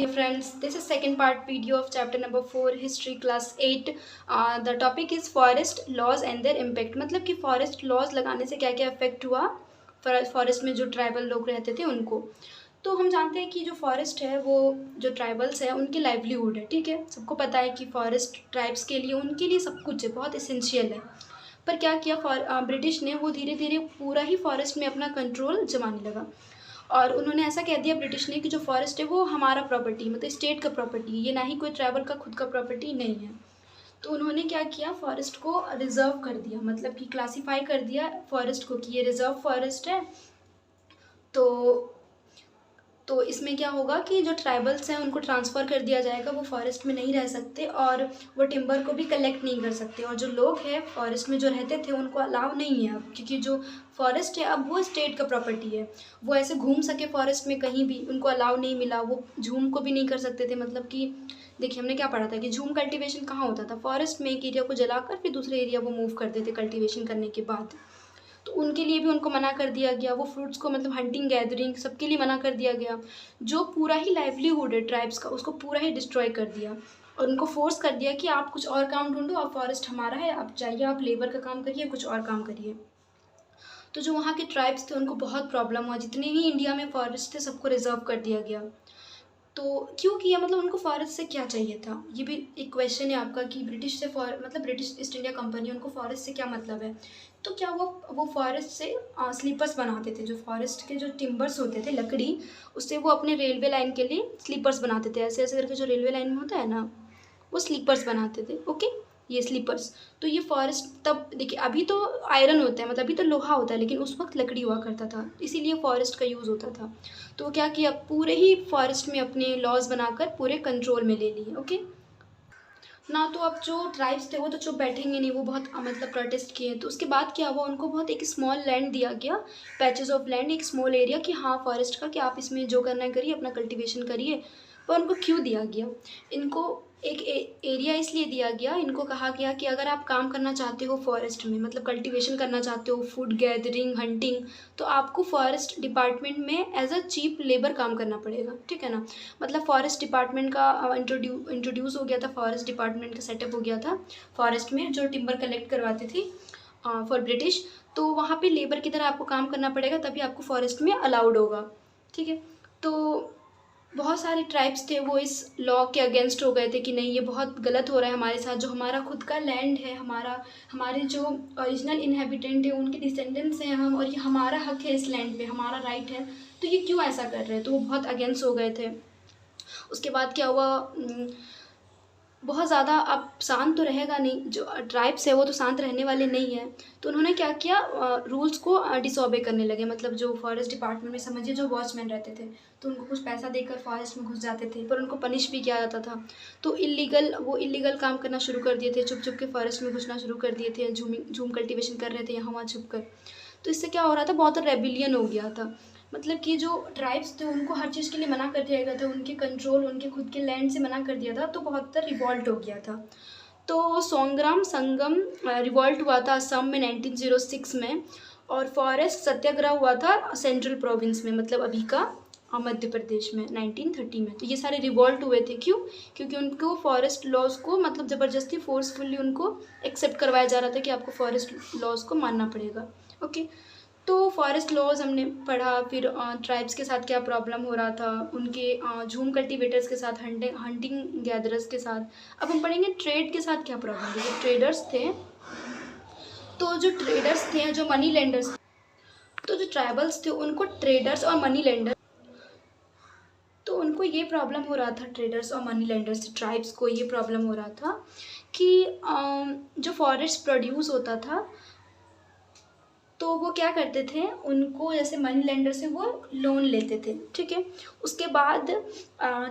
Friends, this is second part video of chapter number 4 history class 8. The topic is forest laws and their impact. मतलब कि forest laws लगाने से क्या क्या effect हुआ forest में जो ट्राइबल लोग रहते थे उनको। तो हम जानते हैं कि जो फॉरेस्ट है वो जो ट्राइबल्स है उनकी लाइवलीहुड है। ठीक है, सबको पता है कि फॉरेस्ट ट्राइब्स के लिए उनके लिए सब कुछ है, बहुत इसेंशियल है। पर क्या किया ब्रिटिश ने, वो धीरे धीरे पूरा ही फॉरेस्ट में अपना कंट्रोल जमाने लगा। और उन्होंने ऐसा कह दिया ब्रिटिश ने कि जो फॉरेस्ट है वो हमारा प्रॉपर्टी, मतलब स्टेट का प्रॉपर्टी, ये ना ही कोई ट्राइबल का खुद का प्रॉपर्टी नहीं है। तो उन्होंने क्या किया, फॉरेस्ट को रिजर्व कर दिया, मतलब कि क्लासीफाई कर दिया फॉरेस्ट को कि ये रिजर्व फॉरेस्ट है। तो इसमें क्या होगा कि जो ट्राइबल्स हैं उनको ट्रांसफ़र कर दिया जाएगा, वो फॉरेस्ट में नहीं रह सकते और वो टिम्बर को भी कलेक्ट नहीं कर सकते। और जो लोग हैं फॉरेस्ट में जो रहते थे उनको अलाउ नहीं है अब, क्योंकि जो फॉरेस्ट है अब वो स्टेट का प्रॉपर्टी है। वो ऐसे घूम सके फॉरेस्ट में कहीं भी, उनको अलाउ नहीं मिला। वो झूम को भी नहीं कर सकते थे, मतलब कि देखिए हमने क्या पढ़ा था कि झूम कल्टीवेशन कहाँ होता था, फॉरेस्ट में। एक एरिया को जलाकर फिर दूसरे एरिया वो मूव करते थे कल्टीवेशन करने के बाद। तो उनके लिए भी उनको मना कर दिया गया, वो फ्रूट्स को, मतलब हंटिंग गैदरिंग सबके लिए मना कर दिया गया। जो पूरा ही लाइवलीहुड है ट्राइब्स का उसको पूरा ही डिस्ट्रॉय कर दिया और उनको फोर्स कर दिया कि आप कुछ और काम ढूंढो, आप फॉरेस्ट हमारा है, आप जाइए, आप लेबर का काम करिए, कुछ और काम करिए। तो जो वहाँ के ट्राइब्स थे उनको बहुत प्रॉब्लम हुआ, जितने भी इंडिया में फॉरेस्ट थे सबको रिजर्व कर दिया गया। तो क्यों किया, मतलब उनको फॉरेस्ट से क्या चाहिए था, ये भी एक क्वेश्चन है आपका कि ब्रिटिश से मतलब ब्रिटिश ईस्ट इंडिया कंपनी, उनको फॉरेस्ट से क्या मतलब है। तो क्या वो फॉरेस्ट से स्लीपर्स बनाते थे, जो फॉरेस्ट के जो टिम्बर्स होते थे, लकड़ी, उससे वो अपने रेलवे लाइन के लिए स्लीपर्स बनाते थे। ऐसे ऐसे करके जो रेलवे लाइन में होता है ना, वो स्लीपर्स बनाते थे। ओके, ये स्लीपर्स। तो ये फॉरेस्ट, तब देखिए अभी तो आयरन होता है, मतलब अभी तो लोहा होता है, लेकिन उस वक्त लकड़ी हुआ करता था, इसीलिए फॉरेस्ट का यूज़ होता था। तो क्या किया, पूरे ही फॉरेस्ट में अपने लॉज बनाकर पूरे कंट्रोल में ले लिए। ओके ना, तो अब जो ट्राइब्स थे वो तो चुप बैठेंगे नहीं, वो बहुत मतलब प्रोटेस्ट किए। तो उसके बाद क्या हुआ, उनको बहुत एक स्मॉल लैंड दिया गया, पैचेस ऑफ लैंड, एक स्मॉल एरिया कि हाँ फॉरेस्ट का, कि आप इसमें जो करना है करिए, अपना कल्टीवेशन करिए। पर उनको क्यों दिया गया, इनको एक एरिया इसलिए दिया गया, इनको कहा गया कि अगर आप काम करना चाहते हो फॉरेस्ट में, मतलब कल्टीवेशन करना चाहते हो, फूड गैदरिंग, हंटिंग, तो आपको फॉरेस्ट डिपार्टमेंट में एज अ चीप लेबर काम करना पड़ेगा। ठीक है ना, मतलब फॉरेस्ट डिपार्टमेंट का इंट्रोड्यूस हो गया था, फॉरेस्ट डिपार्टमेंट का सेटअप हो गया था फॉरेस्ट में, जो टिम्बर कलेक्ट करवाती थी फॉर ब्रिटिश। तो वहाँ पे लेबर की तरह आपको काम करना पड़ेगा, तभी आपको फॉरेस्ट में अलाउड होगा। ठीक है, तो बहुत सारे ट्राइब्स थे वो इस लॉ के अगेंस्ट हो गए थे कि नहीं, ये बहुत गलत हो रहा है हमारे साथ, जो हमारा खुद का लैंड है, हमारे जो ओरिजिनल इनहेबिटेंट है उनके डिसेंडेंट्स हैं हम, और ये हमारा हक है, इस लैंड पे हमारा राइट है, तो ये क्यों ऐसा कर रहे हैं। तो वो बहुत अगेंस्ट हो गए थे। उसके बाद क्या हुआ, बहुत ज़्यादा अब शांत तो रहेगा नहीं, जो ट्राइब्स है वो तो शांत रहने वाले नहीं हैं। तो उन्होंने क्या किया, रूल्स को डिसओबे करने लगे। मतलब जो फॉरेस्ट डिपार्टमेंट में समझिए जो वॉचमैन रहते थे, तो उनको कुछ पैसा देकर फॉरेस्ट में घुस जाते थे, पर उनको पनिश भी किया जाता था। तो वो इलीगल काम करना शुरू कर दिए थे, छुप छुप के फॉरेस्ट में घुसना शुरू कर दिए थे, झूम कल्टीवेशन कर रहे थे यहाँ वहाँ छुप कर। तो इससे क्या हो रहा था, बहुत रेबिलियन हो गया था। मतलब कि जो ट्राइब्स थे उनको हर चीज़ के लिए मना कर दिया गया था, उनके कंट्रोल, उनके खुद के लैंड से मना कर दिया था, तो बहुत रिवॉल्ट हो गया था। तो सोंग्राम संगम रिवॉल्ट हुआ था असम में 1906 में, और फॉरेस्ट सत्याग्रह हुआ था सेंट्रल प्रोविंस में, मतलब अभी का मध्य प्रदेश में 1930 में। तो ये सारे रिवॉल्ट हुए थे, क्यों, क्योंकि उनको फॉरेस्ट लॉज को मतलब ज़बरदस्ती फोर्सफुली उनको एक्सेप्ट करवाया जा रहा था कि आपको फॉरेस्ट लॉज को मानना पड़ेगा। ओके, तो फॉरेस्ट लॉज हमने पढ़ा, फिर ट्राइब्स के साथ क्या प्रॉब्लम हो रहा था, उनके झूम कल्टीवेटर्स के साथ, हंटिंग गैदरर्स के साथ। अब हम पढ़ेंगे ट्रेड के साथ क्या प्रॉब्लम थी। जो ट्रेडर्स थे, जो मनी लेंडर्स, तो जो ट्राइबल्स थे उनको ट्रेडर्स और मनी लेंडर, तो उनको ये प्रॉब्लम हो रहा था, ट्रेडर्स और मनी लेंडर्स ट्राइब्स को ये प्रॉब्लम हो रहा था कि जो फॉरेस्ट प्रोड्यूस होता था, तो वो क्या करते थे, उनको जैसे मनी लेंडर से वो लोन लेते थे। ठीक है, उसके बाद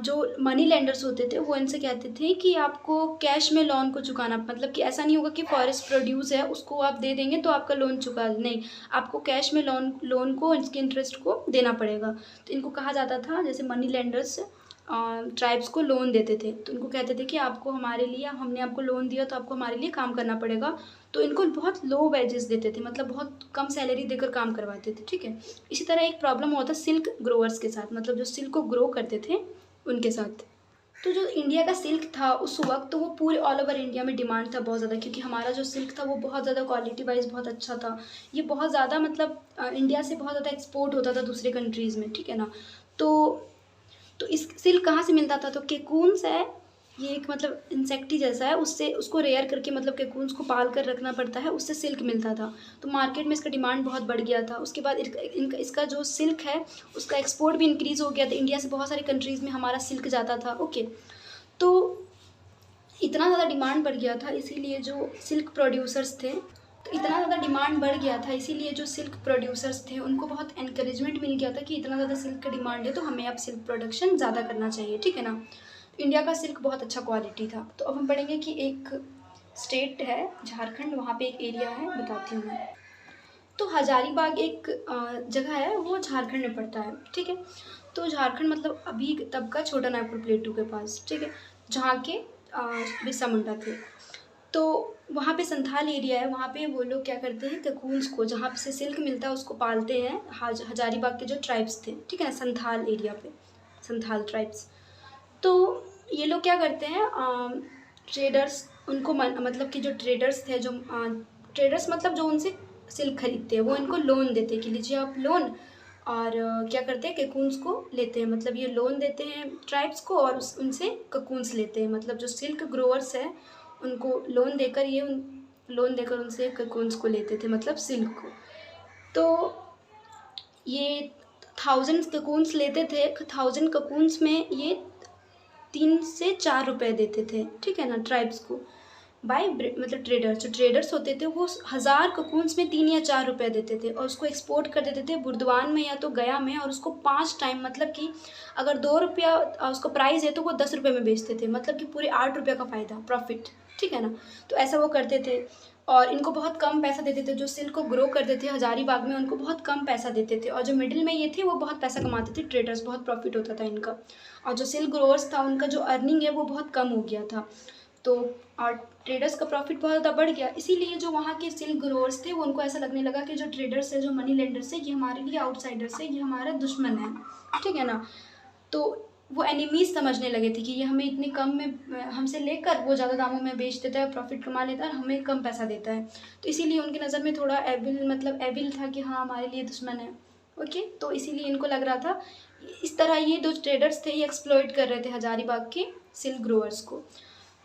जो मनी लेंडर्स होते थे वो इनसे कहते थे कि आपको कैश में लोन को चुकाना, मतलब कि ऐसा नहीं होगा कि फॉरेस्ट प्रोड्यूस है उसको आप दे देंगे तो आपका लोन चुका, नहीं, आपको कैश में लोन को, इसके इंटरेस्ट को देना पड़ेगा। तो इनको कहा जाता था, जैसे मनी लेंडर्स ट्राइब्स को लोन देते थे, तो इनको कहते थे कि आपको हमारे लिए, हमने आपको लोन दिया तो आपको हमारे लिए काम करना पड़ेगा। तो इनको बहुत लो वेजेस देते थे, मतलब बहुत कम सैलरी देकर काम करवाते थे। ठीक है, इसी तरह एक प्रॉब्लम हुआ था सिल्क ग्रोवर्स के साथ, मतलब जो सिल्क को ग्रो करते थे उनके साथ। तो जो इंडिया का सिल्क था उस वक्त, तो वो पूरे ऑल ओवर इंडिया में डिमांड था बहुत ज़्यादा, क्योंकि हमारा जो सिल्क था वो बहुत ज़्यादा क्वालिटी वाइज बहुत अच्छा था। ये बहुत ज़्यादा मतलब इंडिया से बहुत ज़्यादा एक्सपोर्ट होता था दूसरे कंट्रीज़ में, ठीक है ना। तो इस सिल्क कहाँ से मिलता था, तो केकून्स है, ये एक मतलब इंसेक्टी जैसा है, उससे उसको रेयर करके मतलब केकून्स को पाल कर रखना पड़ता है, उससे सिल्क मिलता था। तो मार्केट में इसका डिमांड बहुत बढ़ गया था। उसके बाद इसका जो सिल्क है उसका एक्सपोर्ट भी इंक्रीज़ हो गया था। इंडिया से बहुत सारे कंट्रीज़ में हमारा सिल्क जाता था। ओके, तो इतना ज़्यादा डिमांड बढ़ गया था, इसीलिए जो सिल्क प्रोड्यूसर्स थे, तो इतना ज़्यादा डिमांड बढ़ गया था इसीलिए जो सिल्क प्रोड्यूसर्स थे उनको बहुत एनकरेजमेंट मिल गया था कि इतना ज़्यादा सिल्क का डिमांड है तो हमें अब सिल्क प्रोडक्शन ज़्यादा करना चाहिए, ठीक है ना। तो इंडिया का सिल्क बहुत अच्छा क्वालिटी था। तो अब हम पढ़ेंगे कि एक स्टेट है झारखंड, वहाँ पे एक एरिया है, बताती हूँ मैं। तो हजारीबाग एक जगह है, वो झारखंड में पड़ता है, ठीक है। तो झारखंड मतलब अभी तब का छोटा नागपुर प्लेटू के पास, ठीक है, जहाँ के बिरसा मुंडा थे। तो वहाँ पे संथाल एरिया है, वहाँ पे वो लोग क्या करते हैं, ककून्स को, जहाँ से सिल्क मिलता है उसको पालते हैं। हजारीबाग के जो ट्राइब्स थे, ठीक है ना, संथाल एरिया पे, संथाल ट्राइब्स। तो ये लोग क्या करते हैं, ट्रेडर्स उनको मतलब कि जो ट्रेडर्स थे, जो ट्रेडर्स मतलब जो उनसे सिल्क खरीदते हैं, वो इनको लोन देते हैं कि लीजिए आप लोन, और क्या करते हैं, ककून्स को लेते हैं, मतलब ये लोन देते हैं ट्राइब्स को और उनसे ककून्स लेते हैं। मतलब जो सिल्क ग्रोवर्स है उनको लोन देकर उनसे ककून्स को लेते थे, मतलब सिल्क को। तो ये 1000 ककून्स लेते थे, 1000 ककून्स में ये 3 से 4 रुपए देते थे, ठीक है ना, ट्राइब्स को, बाय मतलब ट्रेडर्स, जो ट्रेडर्स होते थे वो 1000 ककून्स में 3 या 4 रुपए देते थे और उसको एक्सपोर्ट कर देते थे बुर्दवान में या तो गया में, और उसको 5 टाइम, मतलब कि अगर 2 रुपया उसका प्राइस है तो वो 10 रुपये में बेचते थे, मतलब कि पूरे 8 रुपये का फ़ायदा, प्रॉफिट, ठीक है ना। तो ऐसा वो करते थे और इनको बहुत कम पैसा देते थे। जो सिल्क को ग्रो करते थे हजारीबाग में उनको बहुत कम पैसा देते थे, और जो मिडिल में ये थे वो बहुत पैसा कमाते थे, ट्रेडर्स, बहुत प्रॉफिट होता था इनका। और जो सिल्क ग्रोवर्स था उनका जो अर्निंग है वो बहुत कम हो गया था। तो और ट्रेडर्स का प्रॉफिट बहुत ज़्यादा बढ़ गया, इसीलिए जो वहाँ के सिल्क ग्रोवर्स थे वो उनको ऐसा लगने लगा कि जो ट्रेडर्स है, जो मनी लेंडर्स है, ये हमारे लिए आउटसाइडर्स है, ये हमारा दुश्मन है, ठीक है ना। तो वो एनिमीज समझने लगे थे कि ये हमें इतने कम में हमसे लेकर वो ज़्यादा दामों में बेच देता है, प्रॉफिट कमा लेता है और हमें कम पैसा देता है। तो इसीलिए उनकी नज़र में थोड़ा एविल, मतलब एविल था कि हाँ हमारे लिए दुश्मन है। ओके, तो इसीलिए इनको लग रहा था इस तरह ये दो ट्रेडर्स थे, ये एक्सप्लॉइट कर रहे थे हजारीबाग के सिल्क ग्रोवर्स को।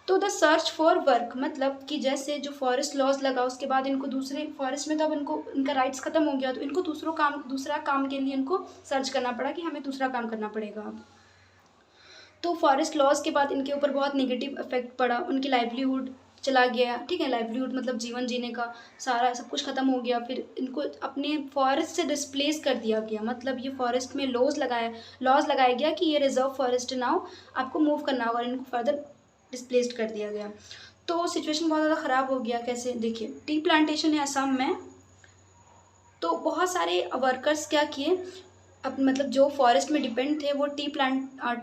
तो द सर्च फॉर वर्क, मतलब कि जैसे जो फॉरेस्ट लॉज लगा उसके बाद इनको दूसरे फॉरेस्ट में, तब इनको इनका राइट्स ख़त्म हो गया तो इनको दूसरा काम के लिए इनको सर्च करना पड़ा कि हमें दूसरा काम करना पड़ेगा अब। तो फॉरेस्ट लॉज के बाद इनके ऊपर बहुत नेगेटिव इफेक्ट पड़ा, उनकी लाइवलीहुड चला गया, ठीक है। लाइवलीहुड मतलब जीवन जीने का सारा सब कुछ ख़त्म हो गया। फिर इनको अपने फॉरेस्ट से डिस्प्लेस कर दिया गया, मतलब ये फॉरेस्ट में लॉज लगाया गया कि ये रिजर्व फॉरेस्ट नाउ, आपको मूव करना होगा, और इनको फर्दर डिस्प्लेस्ड कर दिया गया। तो सिचुएशन बहुत ज़्यादा ख़राब हो गया। कैसे, देखिए, टी प्लांटेशन है असम में, तो बहुत सारे वर्कर्स क्या किए, अब मतलब जो फॉरेस्ट में डिपेंड थे वो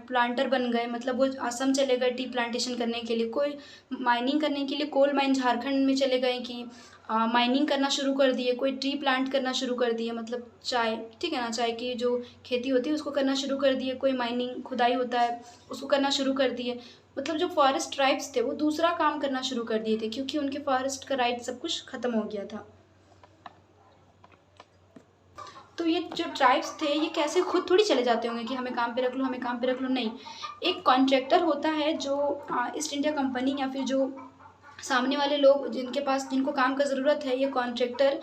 प्लांटर बन गए, मतलब वो असम चले गए टी प्लांटेशन करने के लिए। कोई माइनिंग करने के लिए कोल माइन झारखंड में चले गए कि माइनिंग करना शुरू कर दिए, कोई ट्री प्लांट करना शुरू कर दिए, मतलब चाय, ठीक है ना, चाय की जो खेती होती है उसको करना शुरू कर दिए, कोई माइनिंग खुदाई होता है उसको करना शुरू कर दिए। मतलब जो फॉरेस्ट ट्राइब्स थे वो दूसरा काम करना शुरू कर दिए थे, क्योंकि उनके फॉरेस्ट का राइट सब कुछ ख़त्म हो गया था। तो ये जो ट्राइब्स थे ये कैसे खुद थोड़ी चले जाते होंगे कि हमें काम पे रख लो, हमें काम पे रख लो, नहीं। एक कॉन्ट्रैक्टर होता है जो ईस्ट इंडिया कंपनी या फिर जो सामने वाले लोग जिनको काम का ज़रूरत है, ये कॉन्ट्रैक्टर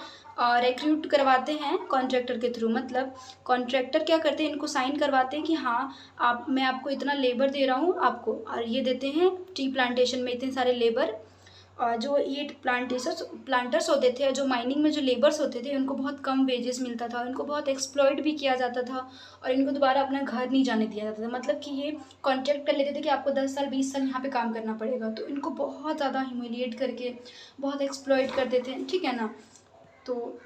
रिक्रूट करवाते हैं कॉन्ट्रैक्टर के थ्रू। मतलब कॉन्ट्रैक्टर क्या करते हैं, इनको साइन करवाते हैं कि हाँ मैं आपको इतना लेबर दे रहा हूँ आपको, और ये देते हैं टी प्लांटेशन में इतने सारे लेबर। और जो ये प्लांटर्स होते थे, जो माइनिंग में जो लेबर्स होते थे, उनको बहुत कम वेजेस मिलता था, उनको बहुत एक्सप्लॉइट भी किया जाता था, और इनको दोबारा अपना घर नहीं जाने दिया जाता था। मतलब कि ये कॉन्ट्रैक्ट कर लेते थे कि आपको 10 साल 20 साल यहाँ पे काम करना पड़ेगा, तो इनको बहुत ज़्यादा ह्यूमिलिएट करके बहुत एक्सप्लॉइट करते थे, ठीक है ना। तो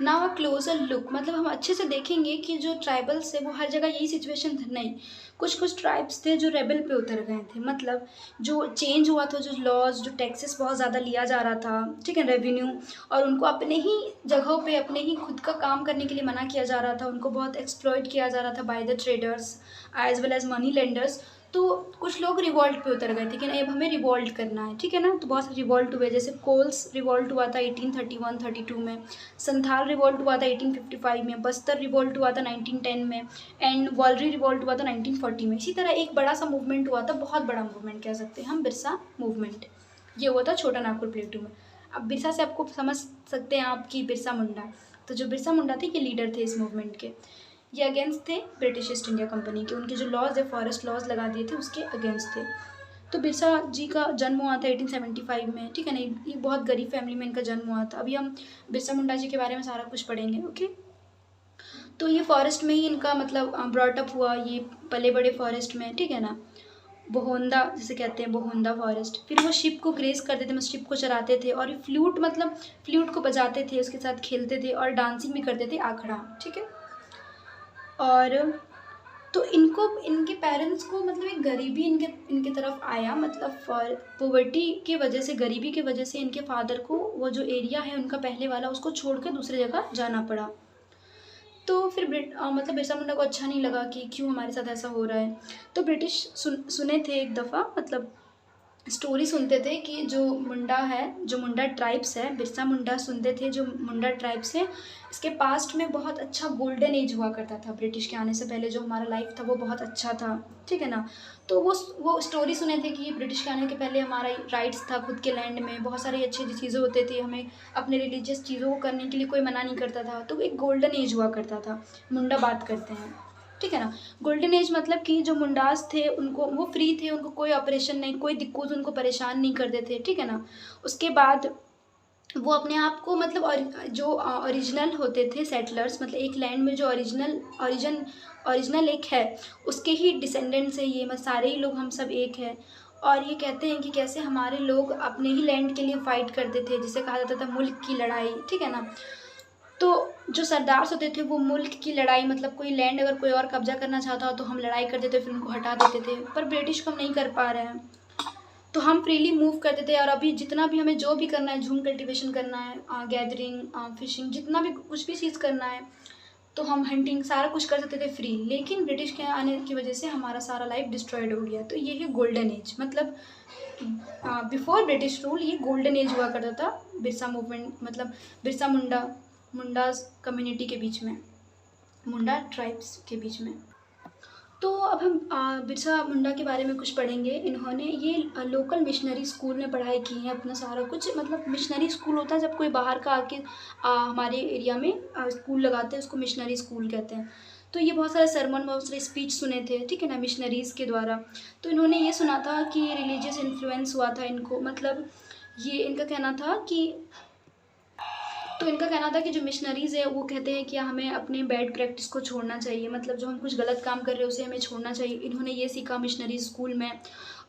नाउ अ क्लोजर लुक, मतलब हम अच्छे से देखेंगे कि जो ट्राइबल्स है वो हर जगह यही सिचुएशन था नहीं, कुछ कुछ ट्राइब्स थे जो रेबल पे उतर गए थे, मतलब जो चेंज हुआ था, जो लॉज, जो टैक्सेस बहुत ज़्यादा लिया जा रहा था, ठीक है, रेवेन्यू, और उनको अपने ही जगहों पे अपने ही खुद का काम करने के लिए मना किया जा रहा था, उनको बहुत एक्सप्लॉइट किया जा रहा था by the traders as well as money lenders. तो कुछ लोग रिवॉल्ट पे उतर गए थे कि नहीं अब हमें रिवॉल्ट करना है, ठीक है ना, तो बहुत सारे रिवॉल्ट हुए, जैसे कोल्स रिवॉल्ट हुआ था 1831-32 में, संथाल रिवॉल्ट हुआ था 1855 में, बस्तर रिवॉल्ट हुआ था 1910 में, एंड वॉलरी रिवॉल्ट हुआ था 1940 में। इसी तरह एक बड़ा सा मूवमेंट हुआ था, बहुत बड़ा मूवमेंट कह सकते हैं हम, बिरसा मूवमेंट, ये हुआ था छोटा नागपुर प्लेटू में। अब बिरसा से आपको समझ सकते हैं आप कि बिरसा मुंडा, तो जो बिरसा मुंडा थे ये लीडर थे इस मूवमेंट के, ये अगेंस्ट थे ब्रिटिश ईस्ट इंडिया कंपनी के, उनके जो लॉज है फॉरेस्ट लॉज लगा दिए थे उसके अगेंस्ट थे। तो बिरसा जी का जन्म हुआ था 1875 में, ठीक है ना, ये बहुत गरीब फैमिली में इनका जन्म हुआ था। अभी हम बिरसा मुंडा जी के बारे में सारा कुछ पढ़ेंगे, ओके। तो ये फॉरेस्ट में ही इनका मतलब ब्रॉटअप हुआ, ये पले बड़े फॉरेस्ट में, ठीक है ना, बोहोंदा जिसे कहते हैं, बोहोंदा फॉरेस्ट। फिर वो शिप को ग्रेस करते थे, मतलब शिप को चराते थे, और फ्लूट मतलब फ्लूट को बजाते थे, उसके साथ खेलते थे और डांसिंग भी करते थे आखड़ा, ठीक है। और तो इनको इनके पेरेंट्स को मतलब एक गरीबी इनके इनके तरफ आया, मतलब फॉर पोवर्टी की वजह से, गरीबी की वजह से इनके फादर को वो जो एरिया है उनका पहले वाला उसको छोड़ कर दूसरी जगह जाना पड़ा। तो फिर मतलब बिरसा मुंडा को अच्छा नहीं लगा कि क्यों हमारे साथ ऐसा हो रहा है। तो ब्रिटिश सुने थे एक दफ़ा, मतलब स्टोरी सुनते थे कि जो मुंडा है, जो मुंडा ट्राइब्स है, बिरसा मुंडा सुनते थे जो मुंडा ट्राइब्स है, इसके पास्ट में बहुत अच्छा गोल्डन एज हुआ करता था, ब्रिटिश के आने से पहले जो हमारा लाइफ था वो बहुत अच्छा था, ठीक है ना। तो वो स्टोरी सुने थे कि ब्रिटिश के आने के पहले हमारा राइट्स था खुद के लैंड में, बहुत सारी अच्छी अच्छी चीज़ें होते थे, हमें अपने रिलीजियस चीज़ों को करने के लिए कोई मना नहीं करता था, तो एक गोल्डन एज हुआ करता था, मुंडा बात करते हैं, ठीक है ना। गोल्डन एज मतलब कि जो मुंडास थे उनको वो फ्री थे, उनको कोई ऑपरेशन नहीं, कोई दिक्कत उनको परेशान नहीं करते थे, ठीक है ना। उसके बाद वो अपने आप को मतलब और जो ओरिजिनल होते थे सेटलर्स, मतलब एक लैंड में जो ओरिजिनल एक है उसके ही डिसेंडेंट्स है ये, मतलब सारे ही लोग हम सब एक हैं। और ये कहते हैं कि कैसे हमारे लोग अपने ही लैंड के लिए फ़ाइट करते थे, जिसे कहा जाता था मुल्क की लड़ाई, ठीक है ना। तो जो सरदार्स होते थे वो मुल्क की लड़ाई, मतलब कोई लैंड अगर कोई और कब्जा करना चाहता हो तो हम लड़ाई करते थे, फिर उनको हटा देते थे, पर ब्रिटिश को हम नहीं कर पा रहे हैं, तो हम फ्रीली मूव करते थे। और अभी जितना भी हमें जो भी करना है, झूम कल्टीवेशन करना है, गैदरिंग, फिशिंग, जितना भी कुछ भी चीज़ करना है, तो हम हंटिंग सारा कुछ कर सकते थे फ्री। लेकिन ब्रिटिश के आने की वजह से हमारा सारा लाइफ डिस्ट्रॉयड हो गया। तो ये है गोल्डन एज, मतलब बिफोर ब्रिटिश रूल ये गोल्डन एज हुआ करता था बिरसा मूवमेंट, मतलब बिरसा मुंडाज कम्युनिटी के बीच में, मुंडा ट्राइब्स के बीच में। तो अब हम बिरसा मुंडा के बारे में कुछ पढ़ेंगे। इन्होंने ये लोकल मिशनरी स्कूल में पढ़ाई की है अपना सारा कुछ, मतलब मिशनरी स्कूल होता है जब कोई बाहर का आके हमारे एरिया में स्कूल लगाते हैं, उसको मिशनरी स्कूल कहते हैं। तो ये बहुत सारे सरमन, बहुत सारे स्पीच सुने थे, ठीक है ना, मिशनरीज़ के द्वारा। तो इन्होंने ये सुना था कि रिलीजियस इन्फ्लुएंस हुआ था इनको, मतलब ये इनका कहना था कि जो मिशनरीज़ है वो कहते हैं कि हमें अपने बैड प्रैक्टिस को छोड़ना चाहिए, मतलब जो हम कुछ गलत काम कर रहे हैं उसे हमें छोड़ना चाहिए। इन्होंने ये सीखा मिशनरी स्कूल में।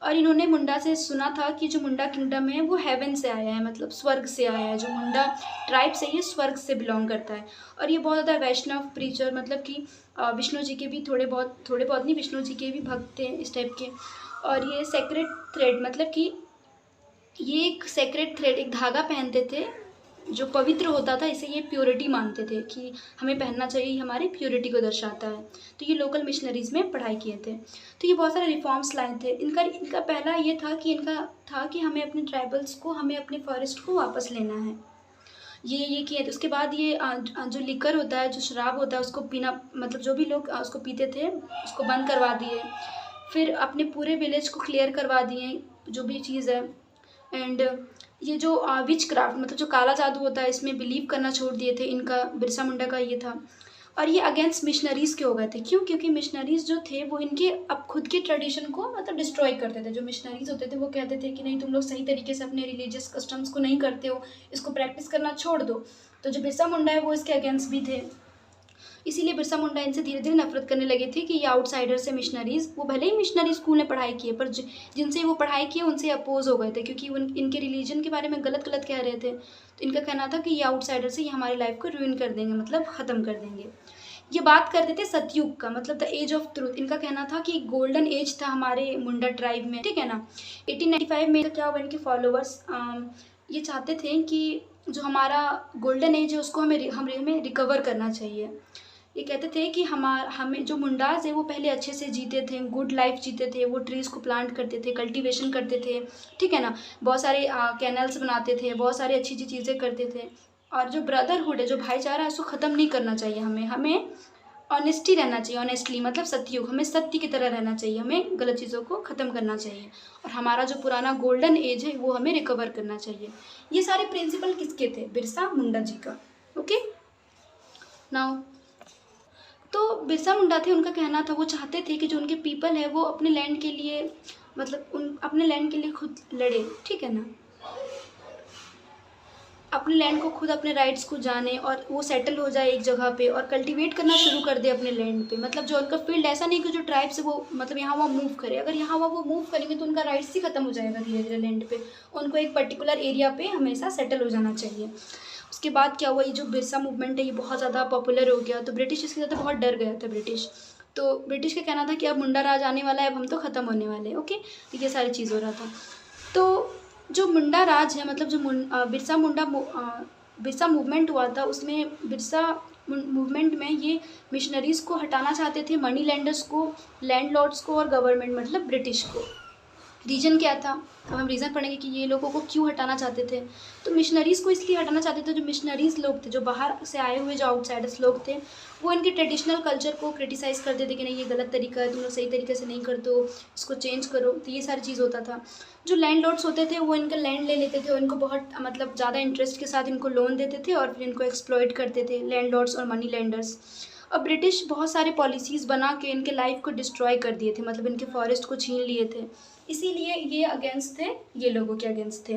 और इन्होंने मुंडा से सुना था कि जो मुंडा किंगडम है वो हेवन से आया है, मतलब स्वर्ग से आया है, जो मुंडा ट्राइब से ये स्वर्ग से बिलोंग करता है। और ये बहुत ज़्यादा वैष्णव प्रीचर, मतलब कि विष्णु जी के भी थोड़े बहुत नहीं, विष्णु जी के भी भक्त थे इस टाइप के। और ये सेक्रेट थ्रेड, मतलब कि ये एक सेक्रेट थ्रेड, एक धागा पहनते थे जो पवित्र होता था, इसे ये प्योरिटी मानते थे कि हमें पहनना चाहिए, हमारी प्योरिटी को दर्शाता है। तो ये लोकल मिशनरीज़ में पढ़ाई किए थे। तो ये बहुत सारे रिफॉर्म्स लाए थे। इनका पहला ये था कि हमें अपने ट्राइबल्स को, हमें अपने फॉरेस्ट को वापस लेना है, ये किए थे। उसके बाद ये जो लिकर होता है, जो शराब होता है, उसको पीना, मतलब जो भी लोग उसको पीते थे उसको बंद करवा दिए। फिर अपने पूरे विलेज को क्लियर करवा दिए, जो भी चीज़ है। एंड ये जो विच क्राफ्ट, मतलब जो काला जादू होता है, इसमें बिलीव करना छोड़ दिए थे। इनका बिरसा मुंडा का ये था। और ये अगेंस्ट मिशनरीज़ के हो गए थे। क्यों? क्योंकि मिशनरीज़ जो थे वो इनके अब खुद के ट्रेडिशन को मतलब डिस्ट्रॉय करते थे। जो मिशनरीज़ होते थे वो कहते थे कि नहीं, तुम लोग सही तरीके से अपने रिलीजियस कस्टम्स को नहीं करते हो, इसको प्रैक्टिस करना छोड़ दो। तो जो बिरसा मुंडा है वो इसके अगेंस्ट भी थे। इसीलिए बिरसा मुंडा इनसे धीरे धीरे नफरत करने लगे थे कि ये आउटसाइडर से मिशनरीज़, वो भले ही मिशनरी स्कूल में पढ़ाई की है पर जिनसे वो पढ़ाई की है उनसे अपोज हो गए थे, क्योंकि इनके रिलीजन के बारे में गलत गलत कह रहे थे। तो इनका कहना था कि ये आउटसाइडर से ये हमारी लाइफ को रूइन कर देंगे, मतलब ख़त्म कर देंगे। ये बात करते थे सतयुग का, मतलब द एज ऑफ ट्रूथ। इनका कहना था कि गोल्डन एज था हमारे मुंडा ट्राइब में, ठीक है ना। 1895 में क्या हुआ, इनके फॉलोअर्स ये चाहते थे कि जो हमारा गोल्डन एज है उसको हमें रिकवर करना चाहिए। ये कहते थे कि हमें जो मुंडाज है वो पहले अच्छे से जीते थे, गुड लाइफ जीते थे, वो ट्रीज़ को प्लांट करते थे, कल्टीवेशन करते थे, ठीक है ना, बहुत सारे कैनल्स बनाते थे, बहुत सारी अच्छी अच्छी चीज़ें करते थे। और जो ब्रदरहुड है, जो भाईचारा है, उसको ख़त्म नहीं करना चाहिए। हमें ऑनेस्टी रहना चाहिए, ऑनेस्टली मतलब सतयुग, हमें सत्य की तरह रहना चाहिए, हमें गलत चीज़ों को ख़त्म करना चाहिए और हमारा जो पुराना गोल्डन एज है वो हमें रिकवर करना चाहिए। ये सारे प्रिंसिपल किसके थे? बिरसा मुंडा जी का। ओके नाउ, तो बिरसा मुंडा थे, उनका कहना था, वो चाहते थे कि जो उनके पीपल है वो अपने लैंड के लिए, मतलब अपने लैंड के लिए खुद लड़े, ठीक है ना, अपने लैंड को खुद, अपने राइट्स को जाने और वो सेटल हो जाए एक जगह पे और कल्टीवेट करना शुरू कर दे अपने लैंड पे। मतलब जो उनका फील्ड, ऐसा नहीं कि जो ट्राइब से वो मतलब यहाँ वहाँ मूव करे, अगर यहाँ वहाँ वो मूव करेंगे तो उनका राइट्स ही खत्म हो जाएगा धीरे धीरे लैंड पे। उनको एक पर्टिकुलर एरिया पे हमेशा सेटल हो जाना चाहिए। उसके बाद क्या हुआ, ये जो बिरसा मूवमेंट है ये बहुत ज़्यादा पॉपुलर हो गया, तो ब्रिटिश इसके ज़्यादा बहुत डर गया था ब्रिटिश। तो ब्रिटिश का कहना था कि अब मुंडा राज आने वाला है, अब हम तो ख़त्म होने वाले हैं। ओके, तो ये सारी चीज़ हो रहा था। तो जो मुंडा राज है, मतलब जो बिरसा मूवमेंट हुआ था, उसमें बिरसा मूवमेंट में ये मिशनरीज़ को हटाना चाहते थे, मनी लैंडर्स को, लैंडलॉर्ड्स को और गवर्नमेंट मतलब ब्रिटिश को। रीज़न क्या था? अब हम रीज़न पढ़ेंगे कि ये लोगों को क्यों हटाना चाहते थे। तो मिशनरीज़ को इसलिए हटाना चाहते थे, जो मिशनरीज़ लोग थे, जो बाहर से आए हुए जो आउटसाइडर्स लोग थे, वो इनके ट्रेडिशनल कल्चर को क्रिटिसाइज़ करते थे कि नहीं ये गलत तरीका है, तुम लोग सही तरीके से नहीं करते हो, इसको चेंज करो। तो ये सारी चीज़ होता था। जो लैंडलॉर्ड्स होते थे वो इनका लैंड ले लेते थे और इनको बहुत मतलब ज़्यादा इंटरेस्ट के साथ इनको लोन देते थे और फिर इनको एक्सप्लॉइट करते थे, लैंडलॉर्ड्स और मनी लैंडर्स। अब ब्रिटिश बहुत सारे पॉलिसीज़ बना के इनके लाइफ को डिस्ट्रॉय कर दिए थे, मतलब इनके फॉरेस्ट को छीन लिए थे, इसीलिए ये अगेंस्ट थे, ये लोगों के अगेंस्ट थे।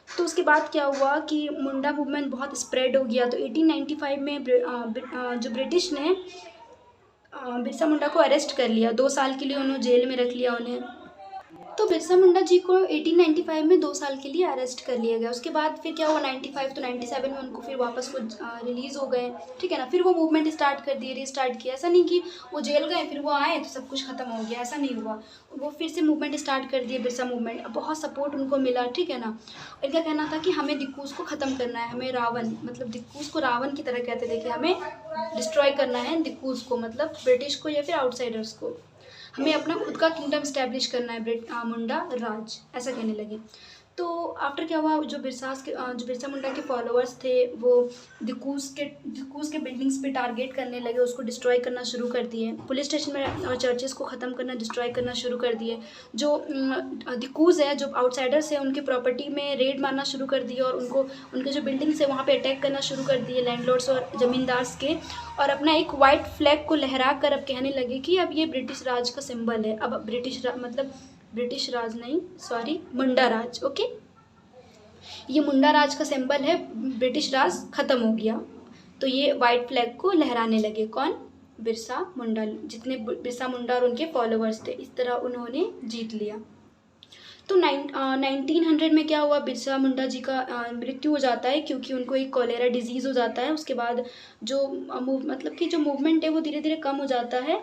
तो उसके बाद क्या हुआ कि मुंडा मूवमेंट बहुत स्प्रेड हो गया। तो 1895 में जो ब्रिटिश ने बिरसा मुंडा को अरेस्ट कर लिया, 2 साल के लिए उन्होंने जेल में रख लिया उन्हें। तो बिरसा मुंडा जी को 1895 में 2 साल के लिए अरेस्ट कर लिया गया। उसके बाद फिर क्या हुआ, 95 तो 97 में उनको फिर वापस वो रिलीज़ हो गए, ठीक है ना। फिर वो मूवमेंट स्टार्ट कर दिए, रीस्टार्ट किया। ऐसा नहीं कि वो जेल गए फिर वो आए तो सब कुछ ख़त्म हो गया, ऐसा नहीं हुआ। वो फिर से मूवमेंट स्टार्ट कर दिए, बिरसा मूवमेंट। बहुत सपोर्ट उनको मिला, ठीक है ना। इनका कहना था कि हमें दिक्कूस को ख़त्म करना है, हमें रावण, मतलब दिक्कूस को रावण की तरह कहते थे कि हमें डिस्ट्रॉय करना है दिक्कूस को, मतलब ब्रिटिश को या फिर आउटसाइडर्स को। हमें अपना खुद का किंगडम स्टैब्लिश करना है, मुंडा राज, ऐसा कहने लगे। तो आफ्टर क्या हुआ, जो बिरसा मुंडा के फॉलोअर्स थे वो दिक्कूस के बिल्डिंग्स पे टारगेट करने लगे, उसको डिस्ट्रॉय करना शुरू कर दिए। पुलिस स्टेशन में और चर्चेस को ख़त्म करना, डिस्ट्रॉय करना शुरू कर दिए। जो दिक्कूस है, जो आउटसाइडर्स हैं, उनके प्रॉपर्टी में रेड मारना शुरू कर दिए और उनके जो बिल्डिंग्स है वहाँ पे अटैक करना शुरू कर दिए, लैंडलॉर्ड्स और ज़मींदार्स के। और अपना एक वाइट फ्लैग को लहरा कर अब कहने लगे कि अब ये ब्रिटिश राज का सिंबल है। अब ब्रिटिश राज नहीं, सॉरी, मुंडा राज। ओके, ये मुंडा राज का सिंबल है, ब्रिटिश राज ख़त्म हो गया। तो ये वाइट फ्लैग को लहराने लगे। कौन? बिरसा मुंडा। जितने बिरसा मुंडा और उनके फॉलोअर्स थे, इस तरह उन्होंने जीत लिया। तो 1900 में क्या हुआ, बिरसा मुंडा जी का मृत्यु हो जाता है क्योंकि उनको एक कॉलेरा डिजीज़ हो जाता है। उसके बाद जो मतलब कि जो मूवमेंट है वो धीरे धीरे कम हो जाता है,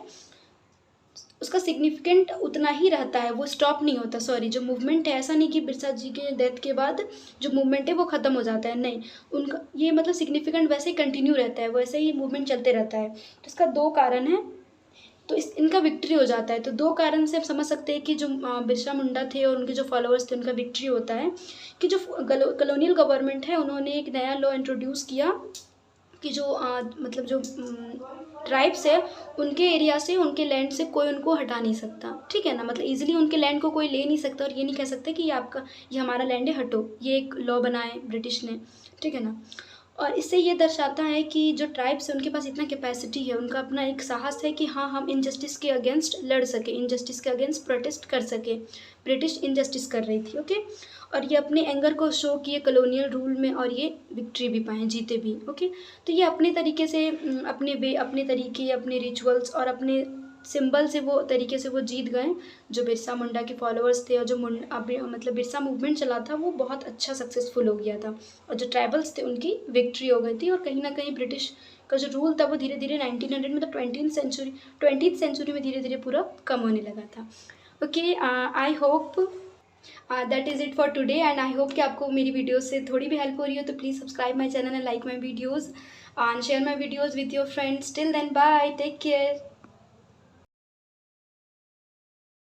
उसका सिग्निफिकेंट उतना ही रहता है, वो स्टॉप नहीं होता। सॉरी, जो मूवमेंट है, ऐसा नहीं कि बिरसा जी के डेथ के बाद जो मूवमेंट है वो ख़त्म हो जाता है, नहीं, उनका ये मतलब सिग्निफिकेंट वैसे ही कंटिन्यू रहता है, वैसे ही मूवमेंट चलते रहता है। तो इसका 2 कारण है, तो इनका विक्ट्री हो जाता है। तो 2 कारण से आप समझ सकते हैं कि जो बिरसा मुंडा थे और उनके जो फॉलोअर्स थे उनका विक्ट्री होता है कि जो कॉलोनियल गवर्नमेंट है उन्होंने एक नया लॉ इंट्रोड्यूस किया कि जो मतलब जो ट्राइब्स है उनके एरिया से, उनके लैंड से कोई उनको हटा नहीं सकता, ठीक है ना। मतलब इजीली उनके लैंड को कोई ले नहीं सकता और ये नहीं कह सकते कि ये हमारा लैंड है, हटो। ये एक लॉ बनाए ब्रिटिश ने, ठीक है ना। और इससे ये दर्शाता है कि जो ट्राइब्स है उनके पास इतना कैपेसिटी है, उनका अपना एक साहस है कि हाँ हम इनजस्टिस के अगेंस्ट लड़ सके, इनजस्टिस के अगेंस्ट प्रोटेस्ट कर सके। ब्रिटिश इनजस्टिस कर रही थी, ओके। और ये अपने एंगर को शो किए कॉलोनियल रूल में, और ये विक्ट्री भी पाएँ, जीते भी, ओके। तो ये अपने तरीके से अपने वे, अपने तरीके, अपने रिचुअल्स और अपने सिंबल से वो तरीके से वो जीत गए। जो बिरसा मुंडा के फॉलोअर्स थे और जो मतलब बिरसा मूवमेंट चला था वो बहुत अच्छा सक्सेसफुल हो गया था, और जो ट्राइबल्स थे उनकी विक्ट्री हो गई थी। और कहीं ना कहीं ब्रिटिश का जो रूल था वो धीरे धीरे 1900 मतलब 20th सेंचुरी में धीरे धीरे पूरा कम होने लगा था। Okay, I hope that is it for today, and I hope कि आपको मेरी वीडियो से थोड़ी भी हेल्प हो रही हो। तो please subscribe my channel and like my videos and share my videos with your friends. Till then bye, take care.